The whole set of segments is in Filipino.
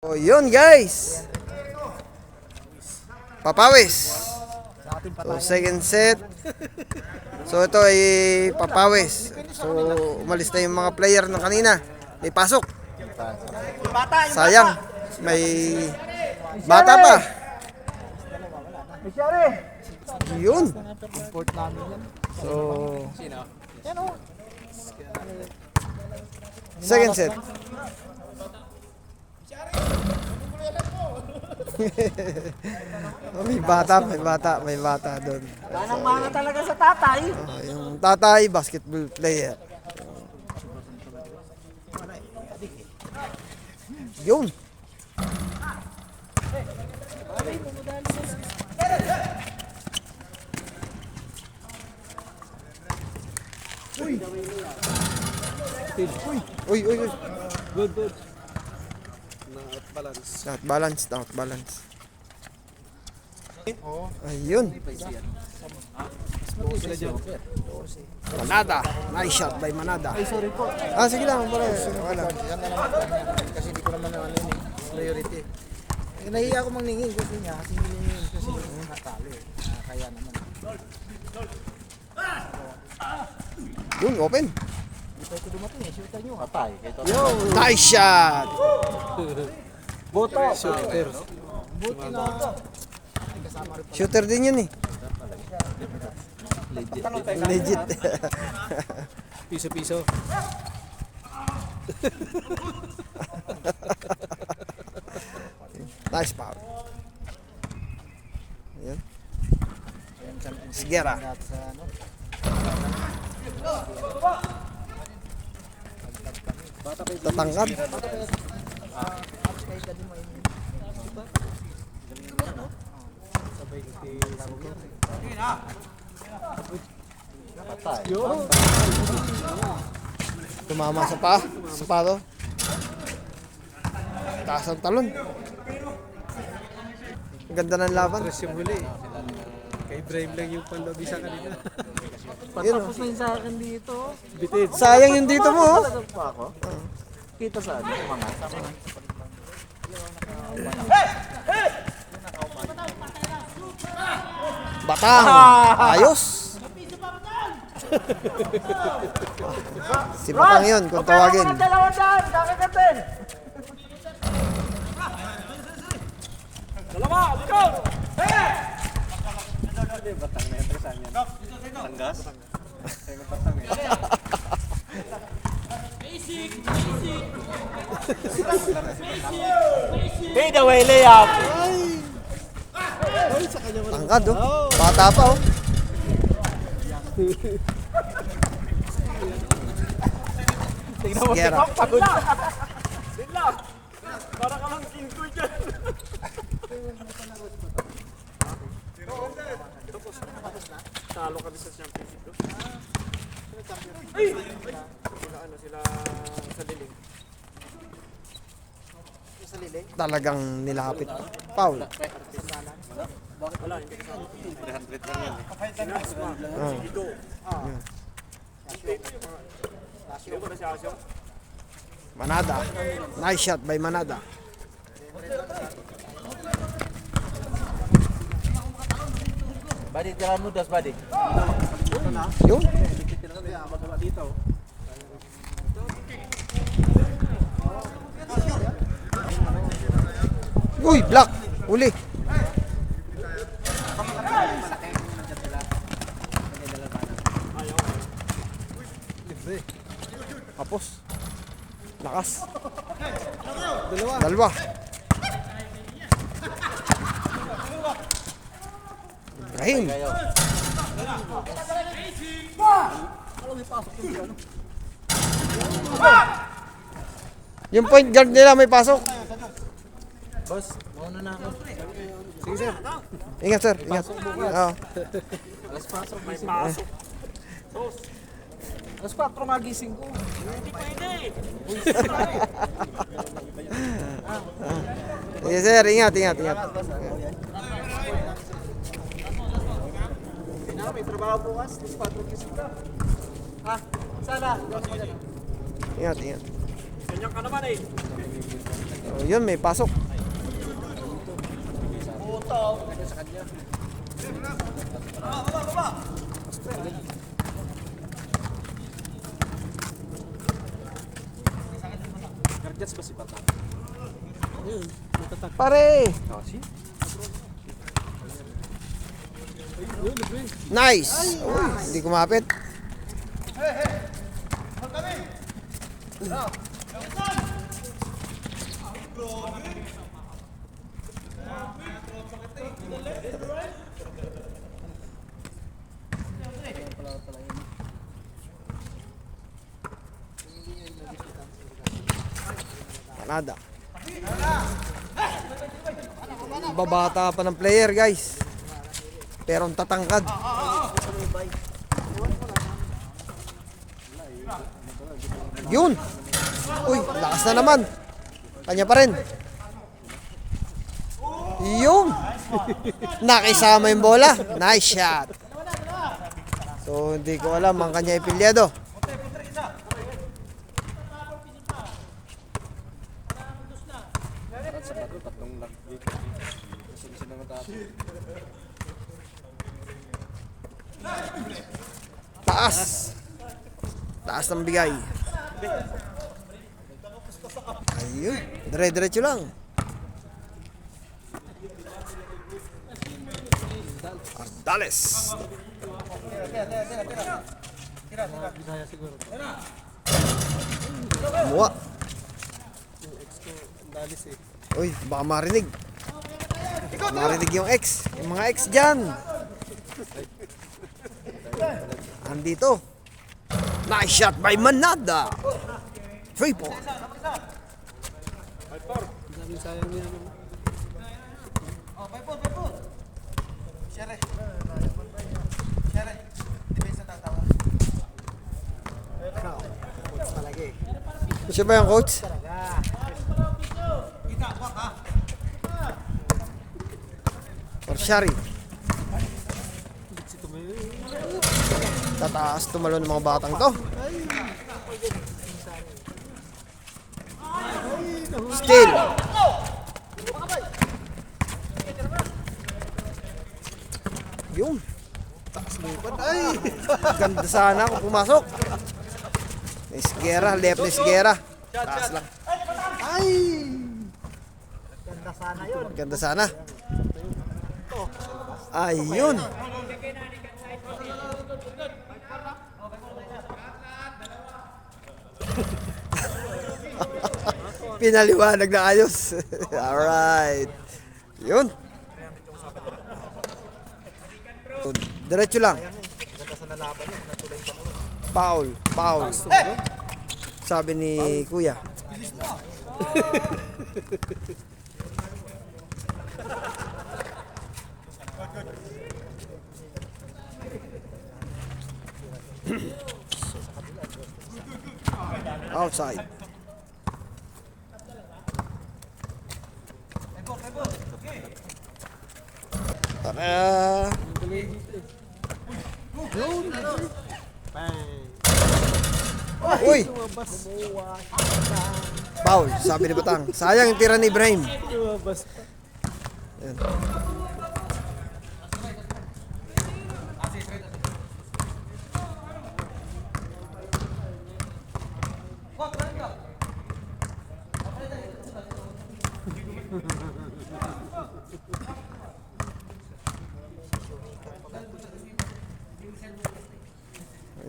So yun guys, papawis. So second set. So ito ay papawis. So umalis na yung mga player ng kanina. May pasok. Sayang, may bata pa. Yun. So second set. Oh, may bata doon. Manang-mana talaga sa tatay. Yung tatay, basketball player. Yun. Uy. Good. Na-balance. Out balance. Ayun. Manada. Nice shot by Manada. Ay, sorry po. Sige lang. Wala. Yan na naman. Kasi hindi ko naman priority. Nahiya ako mangningin kasi niya. Kasi hiningin kasi natalo. Kaya naman. Yun, open. Hindi pa ito dumating eh. Shooter nyo. Patay. Nice shot. Boto. Shooter. Buti na. Shooter din yun eh. Legit. Piso. Nice foul. Ayan. Sigera. Tatangkad. Tumama sa palo. Taas ang talon. Ang ganda ng laban. Press yung huli. Kay Ibrahim lang yung panlobi sa kanila. Patapos na yun sa akin dito. Bitid. Sayang yung dito mo. Oh. Talagang pa ako. Kita saan? Mga. Batang. Ayos. Si Batang yun, kung tawagin. Dalawa dyan. Kakagatin. Fade away layup. Tangkad oh. Bata pa oh. Tingnan mo si Sigera. Pop, pagod na. Sila. Para ka lang king ko dyan. Talo kami sa championship. Sila sa diling. Sa diling? Talagang nilapit. Foul. Wala, hindi ka sa 300 lang yan. Manada. Nice shot by Manada. Buddy, tirahan mo das, buddy. Yun. Uy, block. Uli. Tapos. Lakas. Dalawa. Ibrahim. Yung point guard nila may pasok. Boss, mauna na ako. Sige sir. Ingat sir, ingat. Oo. Alas 4, may pasok. Alas 4 magising ko. Hindi pwede. Sige sir, ingat. May trabaho bukas, alas 4 gising ka. Ha? Sana. Ingat. Ganyan ka naman eh. So yun, may pasok. Garjats ba si Bata? Ayun, natatak. Pare! Nice! Uy, hindi kumapit. Nada. Babata pa ng player, guys. Pero ang tatangkad. Yun. Uy, lakas na naman. Kanya pa rin. Yun. Nakisama yung bola. Nice shot. So, hindi ko alam ang kanya ipilyado. Taas. Taas ng bigay. Ayun. Dire-diretso lang. Ardales. Bisaya siguro. Muwa. Yung ex ko, ang dalis eh. Uy, baka marinig. Marinig yung ex. Yung mga ex dyan. Andito. Nice shot by Manada. 3 point. Ang daming sayang niya. No? Siya ba yung coach? Or Shari. Si Tumayo. Tataas tumalon ng mga batang to. Still. Yun. Taas lipad. Ay! Ganda sana kung pumasok. Esguera, left Esguera. Taas lang. Ay! Ganda sana yun. Ganda sana. Ayun. Pinaliwanag na ayos. Alright. Yun. So, diretso lang. Foul. Foul. Sabi ni Kuya. Outside. Tara. Uy! Foul, sabi ni Batang. Sayang yung tira ni Ibrahim. Lumabas pa. Ayan.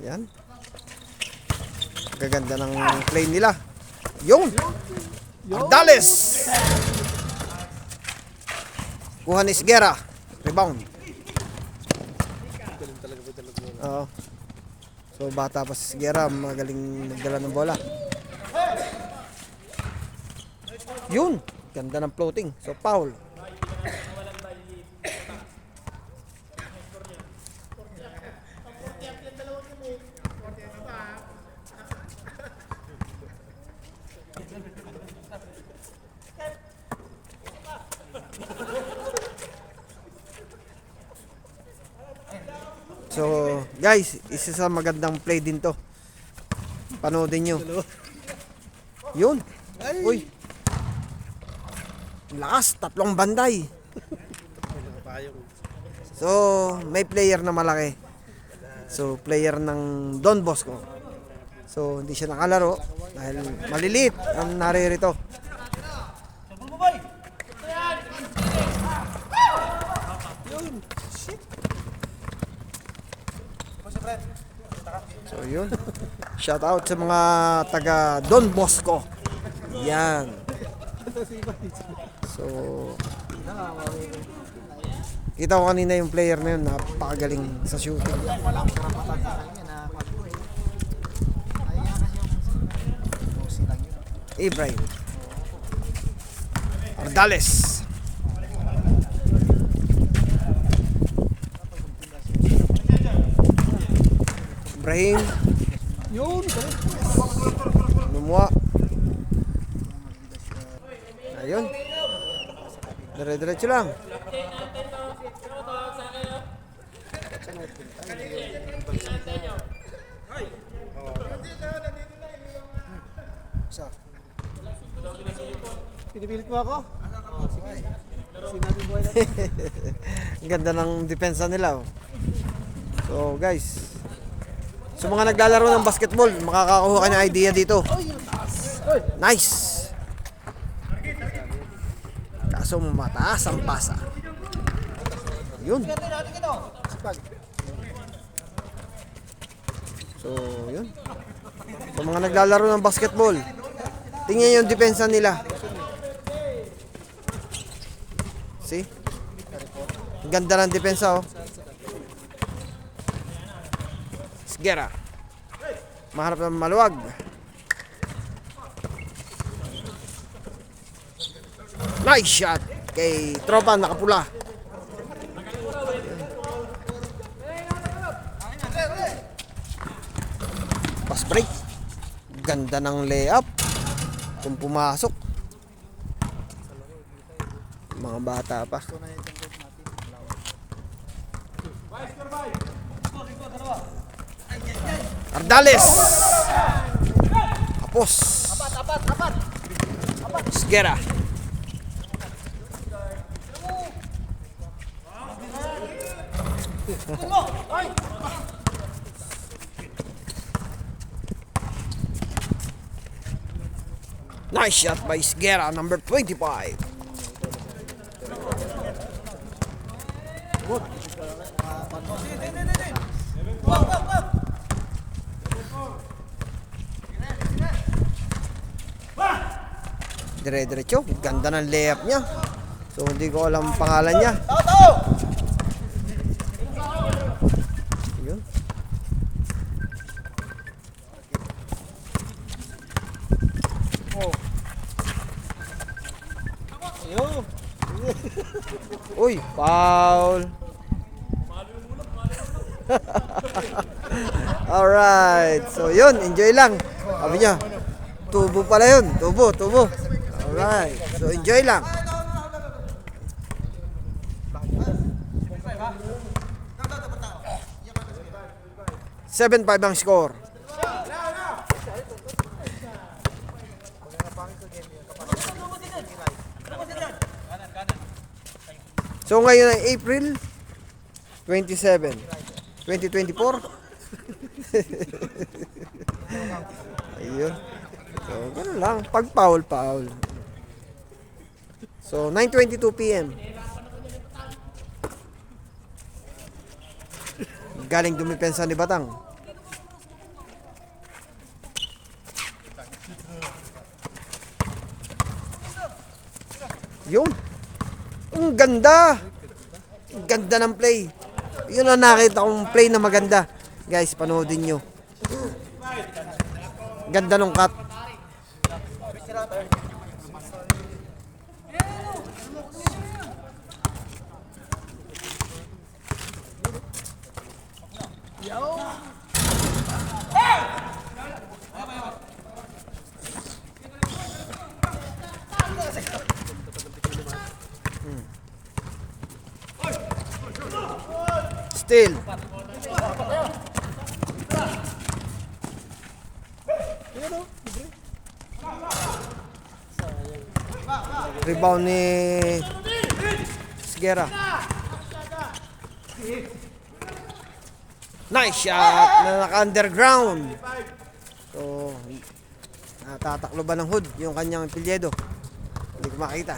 Ayan. Gaganda ng play nila. Yun! Ardales! Kuha ni Esguera. Rebound. Oo. So bata pa si Esguera, magaling magdala ng bola. Yun! Ganda ng floating. So foul. So, guys, isa sa magandang play din to. Panoodin nyo. Yun. Uy. Lakas, 3 banday. Payong. So, may player na malaki. So, player ng Don Bosco. So, hindi siya nakalaro dahil maliliit ang naririto. So, yun. Shout out sa mga taga Don Bosco. Yan. So, kita ko kanina yung player na yun, napakagaling sa shooting. Walang karapatan sa kanya na pag-uwi. Kaya kasi yung bossy lang yun. Ibrahim Ardales. Ibrahim Yun! Lumwa. Ayun. Dire-diretso lang. Isa. Pinipilit mo ako? Sige. Sinabi buhay natin. Ang ganda ng depensa nila. Oh. So guys, sa mga naglalaro ng basketball, makakakuha ka ng idea dito. Nice. Kaso mataas ang pasa. Yun. So, yun. Sa mga naglalaro ng basketball, tingnan yung depensa nila. See? Ang ganda ng depensa, oh. Gera. Maharap ng maluwag. Nice shot kay tropa nakapula. Pass break. Ganda ng layup. Kung pumasok. Mga bata pa. Ardales. Kapos. Apat. Sgera. Nice shot by Sgera, number 25. Dire-diretso, ganda ng layup niya. So hindi ko alam pangalan niya. Yun. Uy, foul. Alright, so yun, enjoy lang. Sabi niya, tubo pala yun, tubo. Alright, so enjoy lang. Seven 5 ang score. So ngayon ay April 27, 2024. Ayun. So ganun lang, pag foul. So 9:22 PM. Galing dumipensa ni Batang. Yun. Ang ganda. Ang ganda ng play. Yun ang nakita kong play na maganda. Guys, panoodin nyo. Ganda ng cut. Still. Rebound ni Sigera. Nice shot na naka-underground. So, natataklo ba ng hood yung kanyang pilyedo? Hindi ko makita.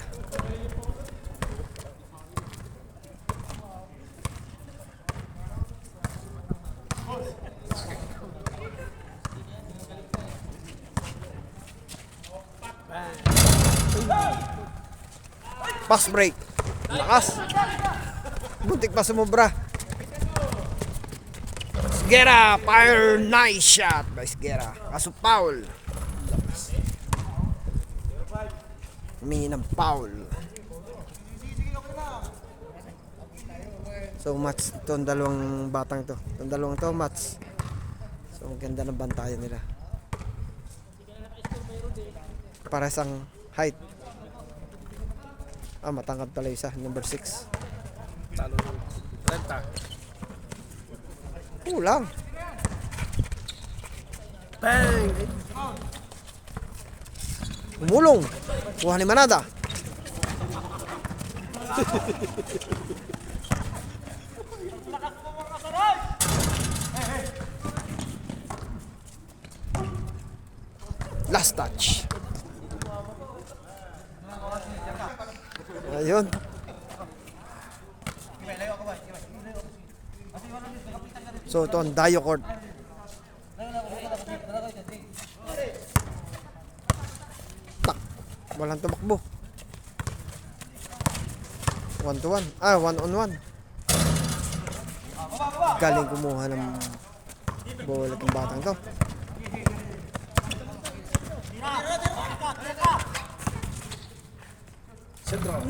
Pass break. Lakas. Buntik pa sumubra. Sigera, fire, nice shot by Sigera. Kaso foul. Humingi ng foul. So match itong dalawang batang to. Itong dalawang to match. So ang ganda ng bantayan nila. Para sang height. Matangkad pala isa, number 6. Talo ng 30. Kulang. Bang! Umulong. Kuha ni Manada. Last touch. Ayun. So ito ang Dayo Court. Tak. Walang tumakbo. 1-1. 1-on-1. Galing kumuha ng bola itong batang to.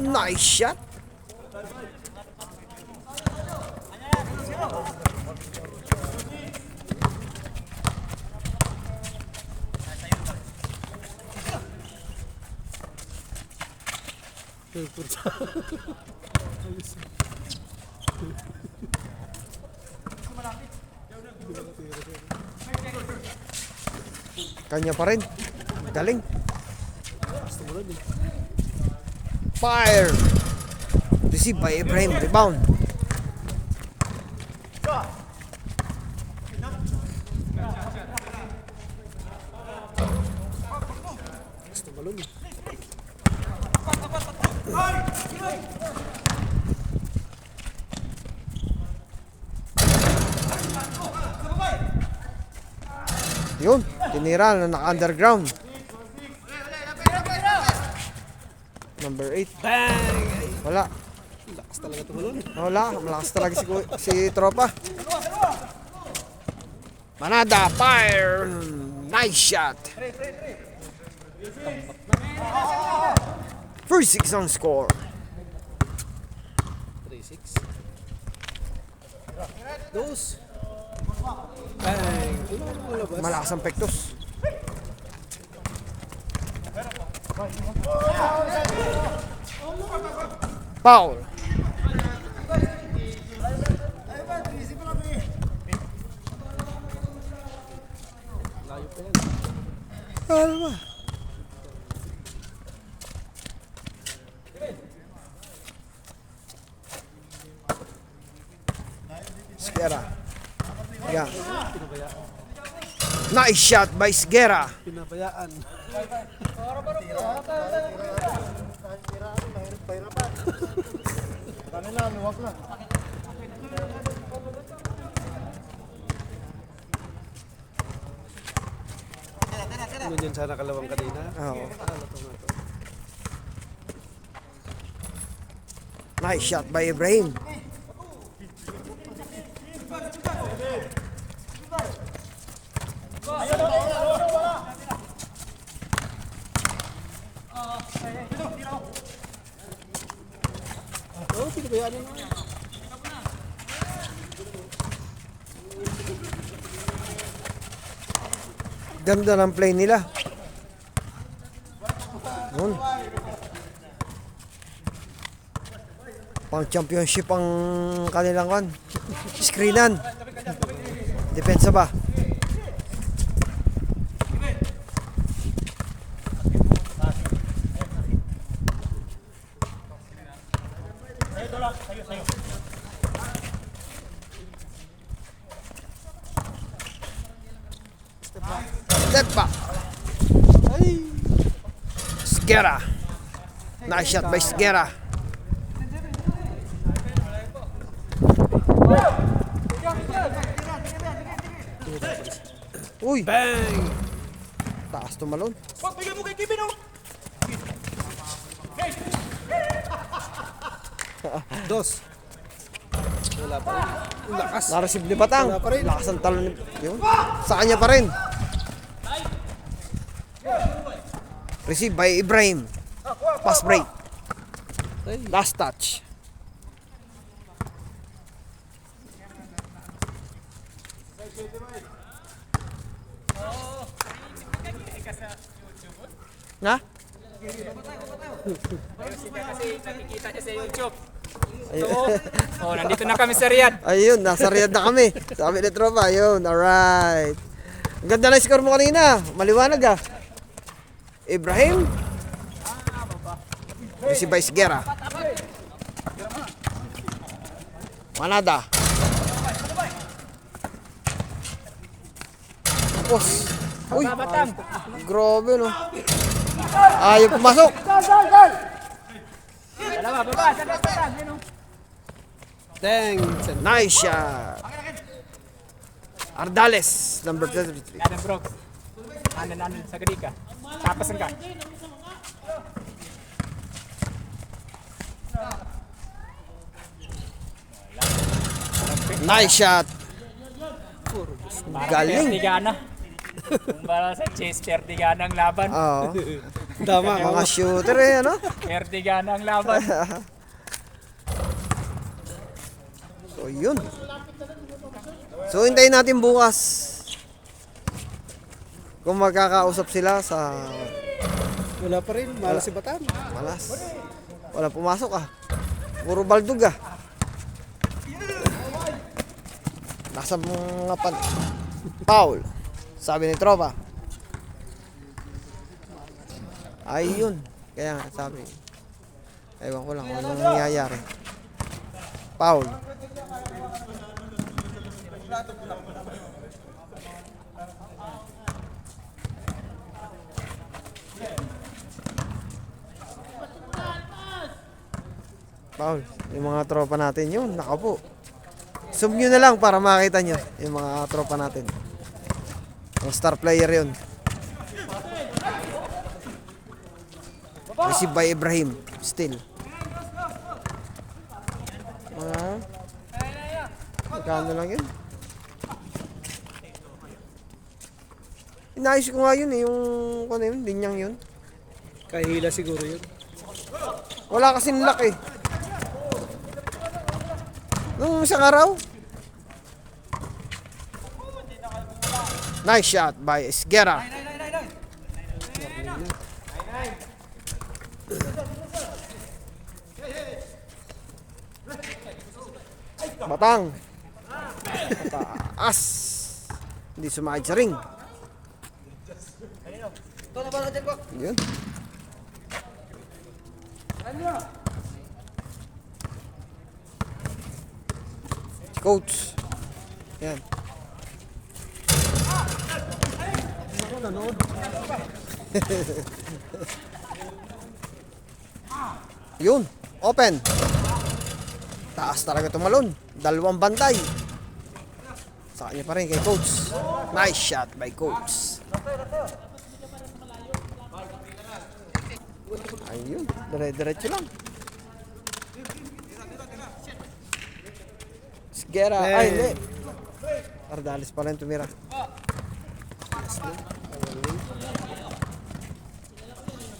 Nice shot. Kanya pa rin. Galing. Fire. Receive by Ibrahim. Rebound. Yun, tinira na naka-underground. Number 8. Bang! Wala. Lakas talaga tumalon. Wala, malakas talaga si Tropa. Manada, fire. Nice shot. 3-6 ang score. 3-6. Dos. Bang! Malakas ang pektos. Foul. Layo pa yan. Ano ba? Sigera. Yeah. Nice shot by Sigera. Pinabayaan. Kanina, luwag na. Ano yun sana kalawang kanina? Oo. Talo to nga to. Nice shot by Ibrahim. Oh, pinabayaan yun. Ganda ng play nila. Yun. Pang championship ang kanilang kan. Screenan. Depensa ba? Step back. Sgera. Nice shot by Sgera. Uy! Bang! Taas tumalon. Dos. Wala pa rin. Lakas. Na-receive ni Batang. Wala pa rin. Lakas ang talon ni... Yun. Sa kanya pa rin. Receive by Ibrahim. Pass break. Last touch. Na? Kasi nakikita niya sa YouTube. Ayun. Oh, nandito na kami sa Riyadh. Ayun, nasa Riyadh na kami. Sabi ni Tropa, ayun, alright. Ang ganda na yung score mo kanina. Maliwanag ah. Ibrahim. Si Vice Guerra. Manada. Tapos. Uy, grabe no. Ayaw pumasok. Dalawa, baba, sandal. Dang! Nice shot. Ardales, number 33. Adam Brooks. Anan sa Gadika. Tapos ang ka. Nice shot. Galing. Perdigana. Kumbara sa Chase, Perdigana ang laban. Oo. Tama ka. Mga shooter eh, ano? Perdigana ang laban. So, yun. So, hintayin natin bukas. Kung magkakausap sila sa Wala pa rin. Malas si Batang. malas. Wala pumasok ah. Puro baldug ah. Nasa mga foul. Sabi ni Tropa. Ayun. Kaya nga sabi. Ewan ko lang kung anong nangyayari. Foul. Foul. Yung mga tropa natin yun. Nakapo. Zoom nyo na lang para makita nyo yung mga tropa natin. Yung star player yun. Received by Ibrahim. Still. Magkano lang yun? Inayos ko nga yun eh. Yung ano yun, linyang yun. Kahila siguro yun. Wala kasing luck eh. Nung isang araw. Nice shot by Esguera. Batang. Taas. Hindi sumahid sa ring. Yun. Coach. Yan. Yun. Open. Taas talaga tumalon. Dalawang bantay. Sa kanya pa rin kay Coach. Nice shot by Coach. Ayun. Dire-diretso lang. Gera, ay hindi. Ardales pala yung tumira.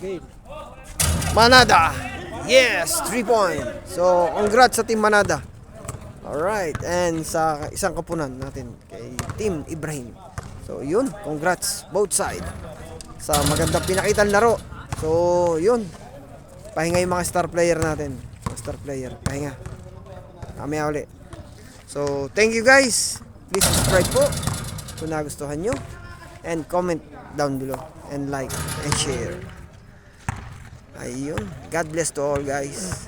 Game. Manada. Yes, 3 point. So, congrats sa Team Manada. Alright, and sa isang kapunan natin kay Team Ibrahim. So, yun, congrats both side sa magandang pinakitang laro. So, yun. Pahinga yung mga star player natin. Mga star player, pahinga. Mamaya ulit. So, thank you guys. Please subscribe po kung nagustuhan nyo. And comment down below. And like and share. Ayun. God bless to all guys.